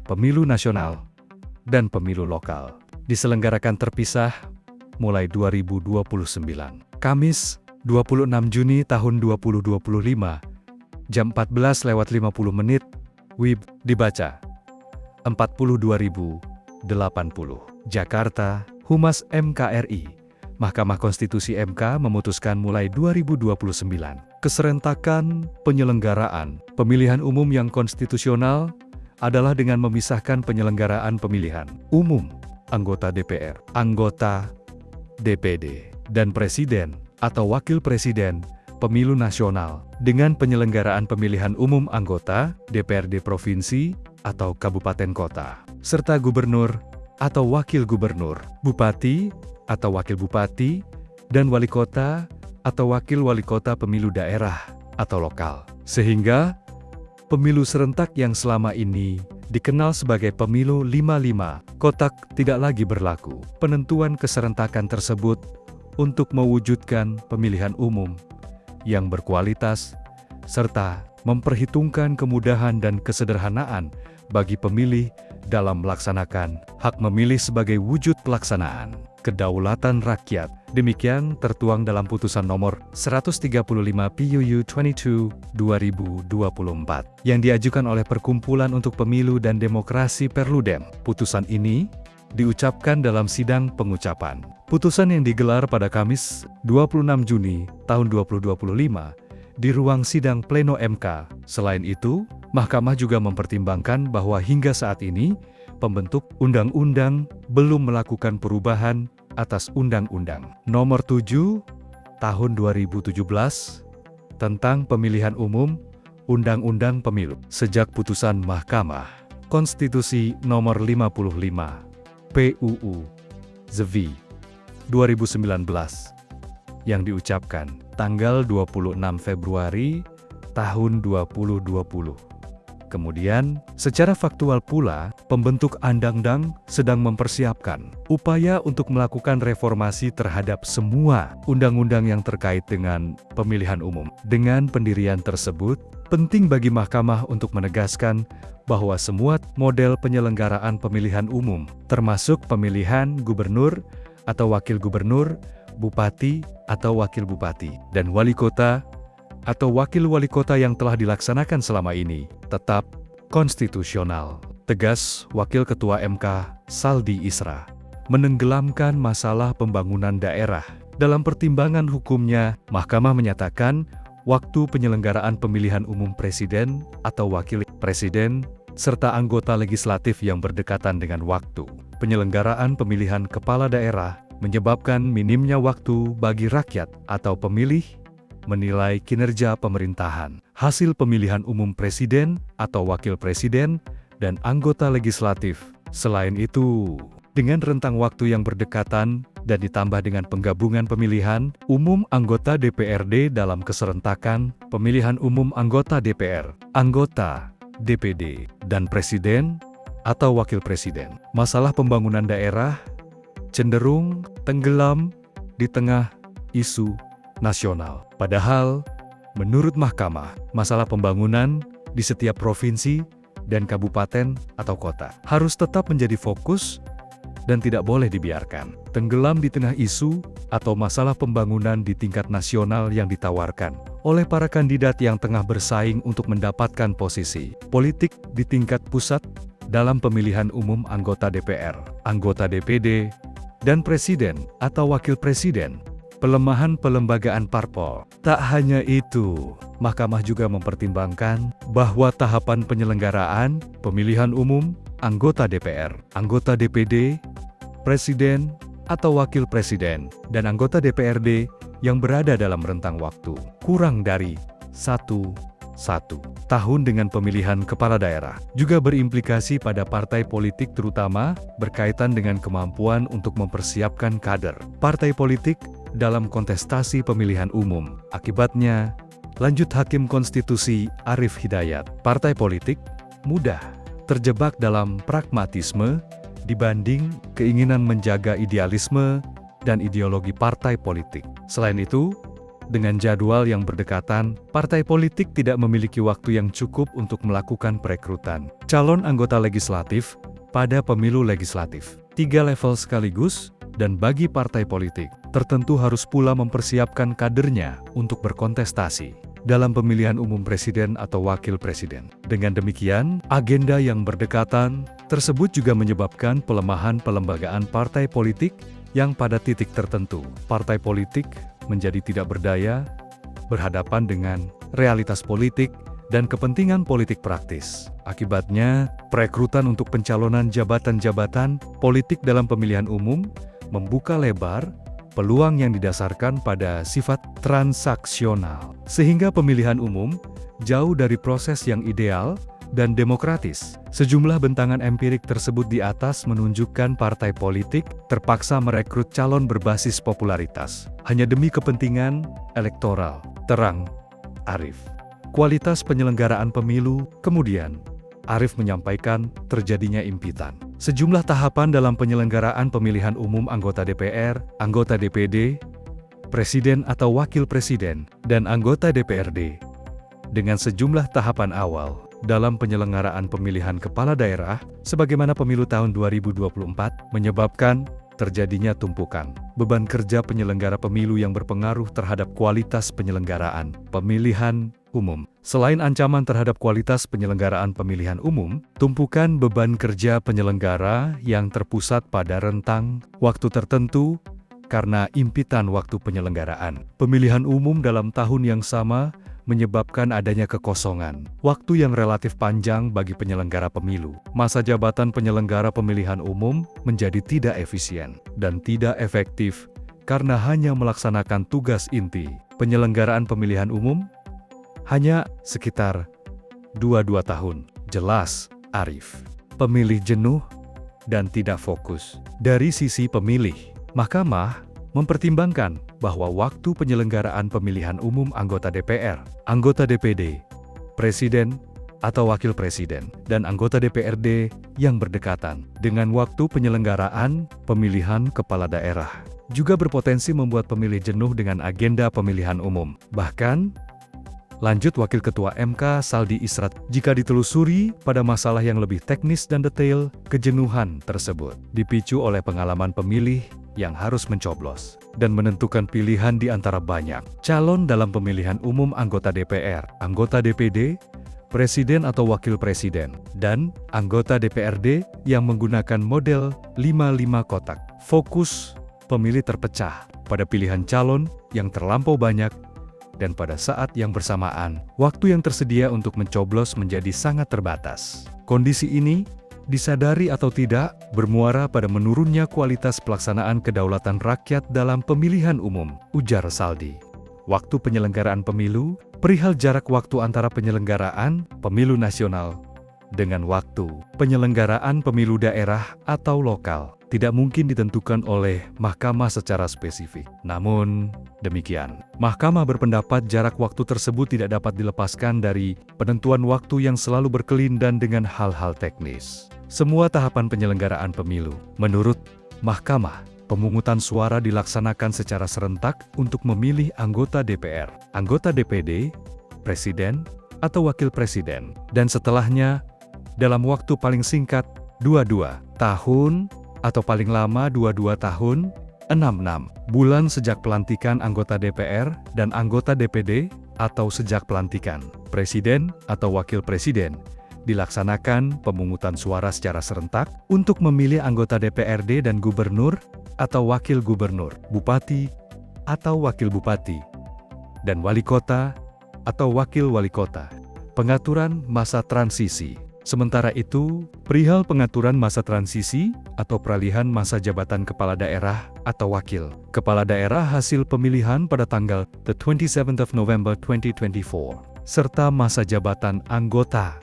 pemilu nasional, dan pemilu lokal. Diselenggarakan terpisah mulai 2029. Kamis, 26 Juni tahun 2025, jam 14.50 WIB dibaca 42.080. Jakarta, Humas MKRI, Mahkamah Konstitusi MK memutuskan mulai 2029, keserentakan penyelenggaraan pemilihan umum yang konstitusional adalah dengan memisahkan penyelenggaraan pemilihan umum anggota DPR, anggota DPD, dan presiden atau wakil presiden pemilu nasional dengan penyelenggaraan pemilihan umum anggota DPRD provinsi atau kabupaten kota, serta gubernur atau wakil gubernur, bupati atau wakil bupati, dan wali kota atau wakil wali kota pemilu daerah atau lokal. Sehingga pemilu serentak yang selama ini dikenal sebagai pemilu 55 kotak tidak lagi berlaku. Penentuan keserentakan tersebut untuk mewujudkan pemilihan umum yang berkualitas serta memperhitungkan kemudahan dan kesederhanaan bagi pemilih dalam melaksanakan hak memilih sebagai wujud pelaksanaan kedaulatan rakyat. Demikian tertuang dalam putusan nomor 135 PUU 22 2024 yang diajukan oleh Perkumpulan untuk Pemilu dan Demokrasi Perludem. Putusan ini diucapkan dalam sidang pengucapan. Putusan yang digelar pada Kamis 26 Juni tahun 2025 di ruang sidang pleno MK. Selain itu, Mahkamah juga mempertimbangkan bahwa hingga saat ini pembentuk undang-undang belum melakukan perubahan atas Undang-Undang Nomor 7 Tahun 2017 tentang Pemilihan Umum Undang-Undang Pemilu. Sejak putusan Mahkamah Konstitusi Nomor 55 PUU ZV 2019 yang diucapkan tanggal 26 Februari tahun 2020. Kemudian, secara faktual pula, pembentuk undang-undang sedang mempersiapkan upaya untuk melakukan reformasi terhadap semua undang-undang yang terkait dengan pemilihan umum. Dengan pendirian tersebut, penting bagi Mahkamah untuk menegaskan bahwa semua model penyelenggaraan pemilihan umum, termasuk pemilihan gubernur atau wakil gubernur, bupati atau wakil bupati, dan wali kota atau wakil wali kota yang telah dilaksanakan selama ini, tetap konstitusional. Tegas Wakil Ketua MK, Saldi Isra, menenggelamkan masalah pembangunan daerah. Dalam pertimbangan hukumnya, Mahkamah menyatakan waktu penyelenggaraan pemilihan umum presiden atau wakil presiden, serta anggota legislatif yang berdekatan dengan waktu penyelenggaraan pemilihan kepala daerah menyebabkan minimnya waktu bagi rakyat atau pemilih menilai kinerja pemerintahan, hasil pemilihan umum presiden atau wakil presiden, dan anggota legislatif. Selain itu, dengan rentang waktu yang berdekatan dan ditambah dengan penggabungan pemilihan umum anggota DPRD dalam keserentakan pemilihan umum anggota DPR, anggota DPD, dan presiden atau wakil presiden, masalah pembangunan daerah cenderung tenggelam di tengah isu nasional. Padahal, menurut Mahkamah, masalah pembangunan di setiap provinsi dan kabupaten atau kota harus tetap menjadi fokus dan tidak boleh dibiarkan tenggelam di tengah isu atau masalah pembangunan di tingkat nasional yang ditawarkan oleh para kandidat yang tengah bersaing untuk mendapatkan posisi politik di tingkat pusat dalam pemilihan umum anggota DPR, anggota DPD, dan presiden atau wakil presiden. Pelemahan pelembagaan parpol. Tak hanya itu, Mahkamah juga mempertimbangkan bahwa tahapan penyelenggaraan pemilihan umum anggota DPR, anggota DPD, presiden atau wakil presiden, dan anggota DPRD yang berada dalam rentang waktu kurang dari 1 tahun dengan pemilihan kepala daerah juga berimplikasi pada partai politik, terutama berkaitan dengan kemampuan untuk mempersiapkan kader partai politik dalam kontestasi pemilihan umum. Akibatnya, lanjut Hakim Konstitusi Arief Hidayat, partai politik mudah terjebak dalam pragmatisme dibanding keinginan menjaga idealisme dan ideologi partai politik. Selain itu, Dengan jadwal yang berdekatan, partai politik tidak memiliki waktu yang cukup untuk melakukan perekrutan calon anggota legislatif pada pemilu legislatif. 3 level sekaligus, dan bagi partai politik tertentu harus pula mempersiapkan kadernya untuk berkontestasi dalam pemilihan umum presiden atau wakil presiden. Dengan demikian, agenda yang berdekatan tersebut juga menyebabkan pelemahan pelembagaan partai politik yang pada titik tertentu, partai politik menjadi tidak berdaya, berhadapan dengan realitas politik dan kepentingan politik praktis. Akibatnya, perekrutan untuk pencalonan jabatan-jabatan politik dalam pemilihan umum membuka lebar peluang yang didasarkan pada sifat transaksional, sehingga pemilihan umum jauh dari proses yang ideal dan demokratis. Sejumlah bentangan empirik tersebut di atas menunjukkan partai politik terpaksa merekrut calon berbasis popularitas hanya demi kepentingan elektoral. Terang, Arief. Kualitas penyelenggaraan pemilu. Kemudian, Arief menyampaikan terjadinya impitan sejumlah tahapan dalam penyelenggaraan pemilihan umum anggota DPR, anggota DPD, presiden atau wakil presiden, dan anggota DPRD. Dengan sejumlah tahapan awal dalam penyelenggaraan pemilihan kepala daerah, sebagaimana pemilu tahun 2024, menyebabkan terjadinya tumpukan beban kerja penyelenggara pemilu yang berpengaruh terhadap kualitas penyelenggaraan pemilihan umum. Selain ancaman terhadap kualitas penyelenggaraan pemilihan umum, tumpukan beban kerja penyelenggara yang terpusat pada rentang waktu tertentu karena impitan waktu penyelenggaraan pemilihan umum dalam tahun yang sama menyebabkan adanya kekosongan waktu yang relatif panjang bagi penyelenggara pemilu. Masa jabatan penyelenggara pemilihan umum menjadi tidak efisien dan tidak efektif karena hanya melaksanakan tugas inti penyelenggaraan pemilihan umum hanya sekitar 22 tahun. Jelas, Arief. Pemilih jenuh dan tidak fokus. Dari sisi pemilih, Mahkamah mempertimbangkan bahwa waktu penyelenggaraan pemilihan umum anggota DPR, anggota DPD, presiden atau wakil presiden, dan anggota DPRD yang berdekatan dengan waktu penyelenggaraan pemilihan kepala daerah juga berpotensi membuat pemilih jenuh dengan agenda pemilihan umum. Bahkan, lanjut Wakil Ketua MK Saldi Israt, jika ditelusuri pada masalah yang lebih teknis dan detail, kejenuhan tersebut dipicu oleh pengalaman pemilih yang harus mencoblos dan menentukan pilihan di antara banyak calon dalam pemilihan umum anggota DPR, anggota DPD, presiden atau wakil presiden, dan anggota DPRD yang menggunakan model 5-5 kotak. Fokus pemilih terpecah pada pilihan calon yang terlampau banyak, dan pada saat yang bersamaan, waktu yang tersedia untuk mencoblos menjadi sangat terbatas. Kondisi ini, disadari atau tidak, bermuara pada menurunnya kualitas pelaksanaan kedaulatan rakyat dalam pemilihan umum, ujar Saldi. Waktu penyelenggaraan pemilu, perihal jarak waktu antara penyelenggaraan pemilu nasional dengan waktu penyelenggaraan pemilu daerah atau lokal tidak mungkin ditentukan oleh Mahkamah secara spesifik. Namun, demikian, Mahkamah berpendapat jarak waktu tersebut tidak dapat dilepaskan dari penentuan waktu yang selalu berkelindan dengan hal-hal teknis. Semua tahapan penyelenggaraan pemilu, menurut Mahkamah, pemungutan suara dilaksanakan secara serentak untuk memilih anggota DPR, anggota DPD, presiden, atau wakil presiden, dan setelahnya, dalam waktu paling singkat, 22 tahun, atau paling lama 22 tahun, 66 bulan sejak pelantikan anggota DPR dan anggota DPD, atau sejak pelantikan presiden atau wakil presiden, dilaksanakan pemungutan suara secara serentak untuk memilih anggota DPRD dan gubernur atau wakil gubernur, bupati atau wakil bupati, dan wali kota atau wakil wali kota. Pengaturan masa transisi. Sementara itu, perihal pengaturan masa transisi atau peralihan masa jabatan kepala daerah atau wakil kepala daerah hasil pemilihan pada tanggal 27 November 2024, serta masa jabatan anggota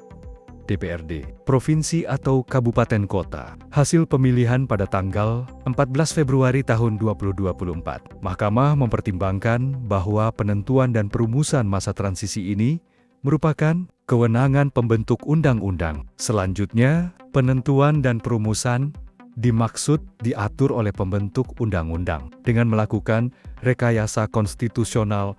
DPRD, provinsi atau kabupaten kota, hasil pemilihan pada tanggal 14 Februari tahun 2024. Mahkamah mempertimbangkan bahwa penentuan dan perumusan masa transisi ini merupakan kewenangan pembentuk undang-undang. Selanjutnya, penentuan dan perumusan dimaksud diatur oleh pembentuk undang-undang dengan melakukan rekayasa konstitusional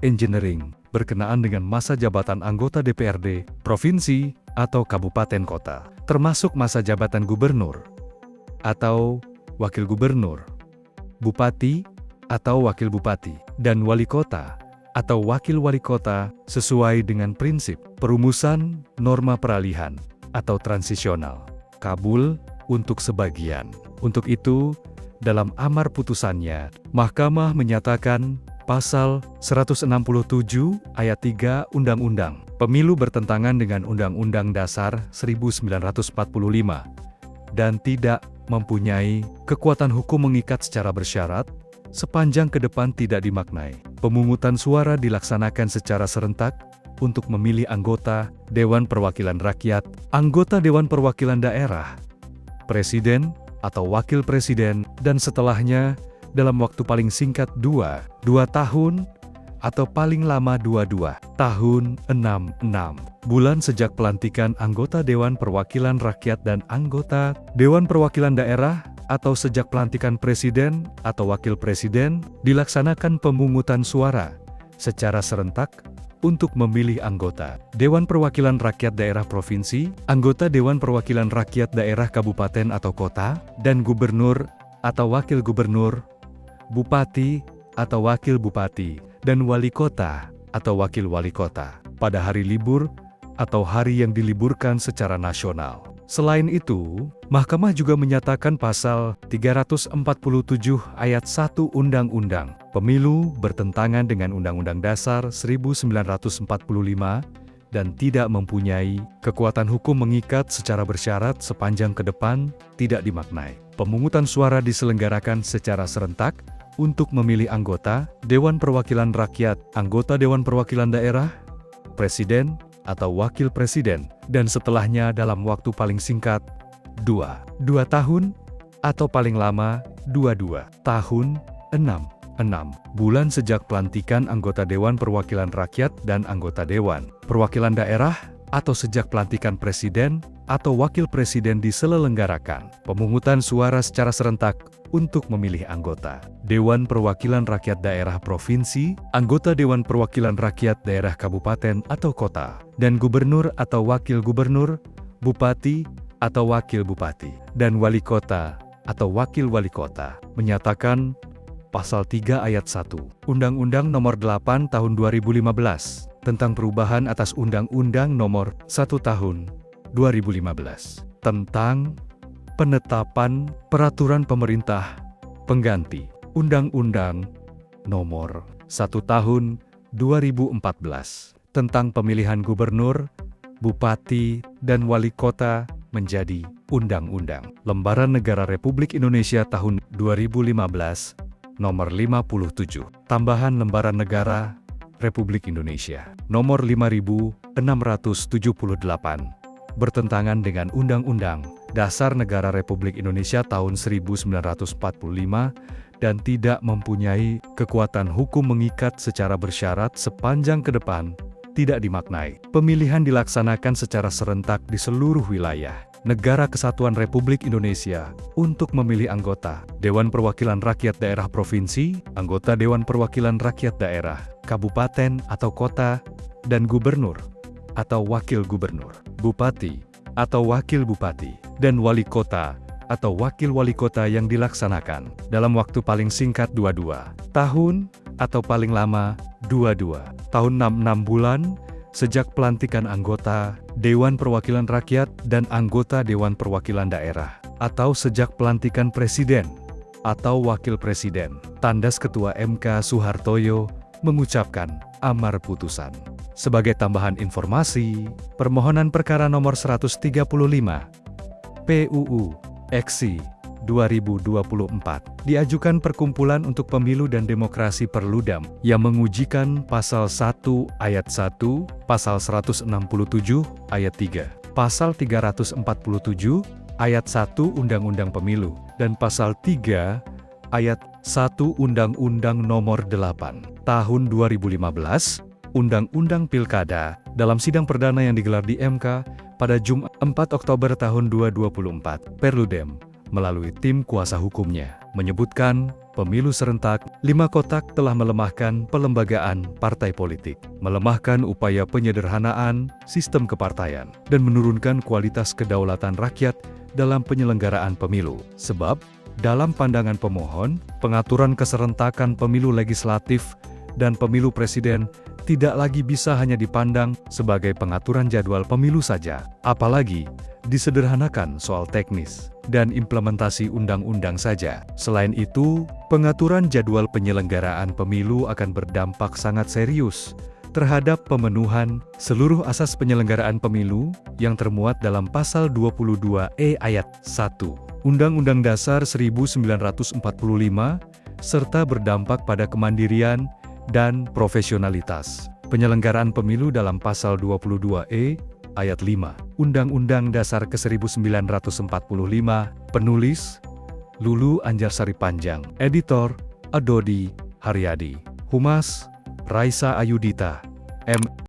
engineering berkenaan dengan masa jabatan anggota DPRD, provinsi, atau kabupaten kota, termasuk masa jabatan gubernur atau wakil gubernur, bupati atau wakil bupati, dan wali kota atau wakil wali kota sesuai dengan prinsip perumusan norma peralihan atau transisional. Kabul untuk sebagian. Untuk itu, dalam amar putusannya, Mahkamah menyatakan Pasal 167 ayat 3 Undang-Undang Pemilu bertentangan dengan Undang-Undang Dasar 1945 dan tidak mempunyai kekuatan hukum mengikat secara bersyarat sepanjang ke depan tidak dimaknai. Pemungutan suara dilaksanakan secara serentak untuk memilih anggota Dewan Perwakilan Rakyat, anggota Dewan Perwakilan Daerah, Presiden atau Wakil Presiden, dan setelahnya dalam waktu paling singkat 2 tahun atau paling lama 22 tahun 6 bulan sejak pelantikan anggota Dewan Perwakilan Rakyat dan anggota Dewan Perwakilan Daerah atau sejak pelantikan Presiden atau Wakil Presiden dilaksanakan pemungutan suara secara serentak untuk memilih anggota Dewan Perwakilan Rakyat Daerah Provinsi, anggota Dewan Perwakilan Rakyat Daerah Kabupaten atau Kota, dan gubernur atau wakil gubernur, bupati atau wakil bupati, dan wali kota atau wakil wali kota pada hari libur atau hari yang diliburkan secara nasional. Selain itu, Mahkamah juga menyatakan pasal 347 ayat 1 Undang-Undang Pemilu bertentangan dengan Undang-Undang Dasar 1945 dan tidak mempunyai kekuatan hukum mengikat secara bersyarat sepanjang ke depan tidak dimaknai. Pemungutan suara diselenggarakan secara serentak untuk memilih anggota Dewan Perwakilan Rakyat, anggota Dewan Perwakilan Daerah, Presiden atau Wakil Presiden, dan setelahnya dalam waktu paling singkat 2 tahun atau paling lama 22 tahun 6 bulan sejak pelantikan anggota Dewan Perwakilan Rakyat dan anggota Dewan Perwakilan Daerah atau sejak pelantikan Presiden atau Wakil Presiden diselenggarakan pemungutan suara secara serentak untuk memilih anggota Dewan Perwakilan Rakyat Daerah Provinsi, anggota Dewan Perwakilan Rakyat Daerah Kabupaten atau Kota, dan gubernur atau wakil gubernur, bupati atau wakil bupati, dan wali kota atau wakil wali kota. Menyatakan Pasal 3 Ayat 1 Undang-Undang Nomor 8 Tahun 2015 tentang perubahan atas Undang-Undang Nomor 1 Tahun 2015 tentang penetapan peraturan pemerintah pengganti Undang-Undang Nomor 1 Tahun 2014 tentang pemilihan gubernur, bupati, dan wali kota menjadi Undang-Undang Lembaran Negara Republik Indonesia tahun 2015 Nomor 57 Tambahan Lembaran Negara Republik Indonesia Nomor 5678 bertentangan dengan Undang-Undang Dasar Negara Republik Indonesia tahun 1945 dan tidak mempunyai kekuatan hukum mengikat secara bersyarat sepanjang ke depan tidak dimaknai. Pemilihan dilaksanakan secara serentak di seluruh wilayah Negara Kesatuan Republik Indonesia untuk memilih anggota Dewan Perwakilan Rakyat Daerah Provinsi, anggota Dewan Perwakilan Rakyat Daerah, Kabupaten atau Kota, dan gubernur atau wakil gubernur, bupati atau wakil bupati, dan wali kota atau wakil wali kota yang dilaksanakan dalam waktu paling singkat 22 tahun atau paling lama 22 tahun 6 bulan sejak pelantikan anggota Dewan Perwakilan Rakyat dan anggota Dewan Perwakilan Daerah, atau sejak pelantikan Presiden atau Wakil Presiden. Tandas Ketua MK Soehartoyo mengucapkan amar putusan. Sebagai tambahan informasi, permohonan perkara nomor 135 PUU Eksi 2024 diajukan Perkumpulan untuk Pemilu dan Demokrasi Perludem yang mengujikan Pasal 1 Ayat 1, Pasal 167 Ayat 3, Pasal 347 Ayat 1 Undang-Undang Pemilu, dan Pasal 3 Ayat 1 Undang-Undang Nomor 8 Tahun 2015 Undang-Undang Pilkada dalam sidang perdana yang digelar di MK pada Jumat 4 Oktober tahun 2024. Perludem, melalui tim kuasa hukumnya, menyebutkan pemilu serentak 5 kotak telah melemahkan pelembagaan partai politik, melemahkan upaya penyederhanaan sistem kepartaian, dan menurunkan kualitas kedaulatan rakyat dalam penyelenggaraan pemilu. Sebab, dalam pandangan pemohon, pengaturan keserentakan pemilu legislatif dan pemilu presiden tidak lagi bisa hanya dipandang sebagai pengaturan jadwal pemilu saja, apalagi disederhanakan soal teknis dan implementasi undang-undang saja. Selain itu, pengaturan jadwal penyelenggaraan pemilu akan berdampak sangat serius terhadap pemenuhan seluruh asas penyelenggaraan pemilu yang termuat dalam Pasal 22E ayat 1 Undang-Undang Dasar 1945, serta berdampak pada kemandirian dan profesionalitas penyelenggaraan pemilu dalam Pasal 22E ayat 5 Undang-Undang Dasar ke-1945. Penulis, Lulu Anjarsari Panjang. Editor, Adodi Haryadi. Humas, Raisa Ayudita, M.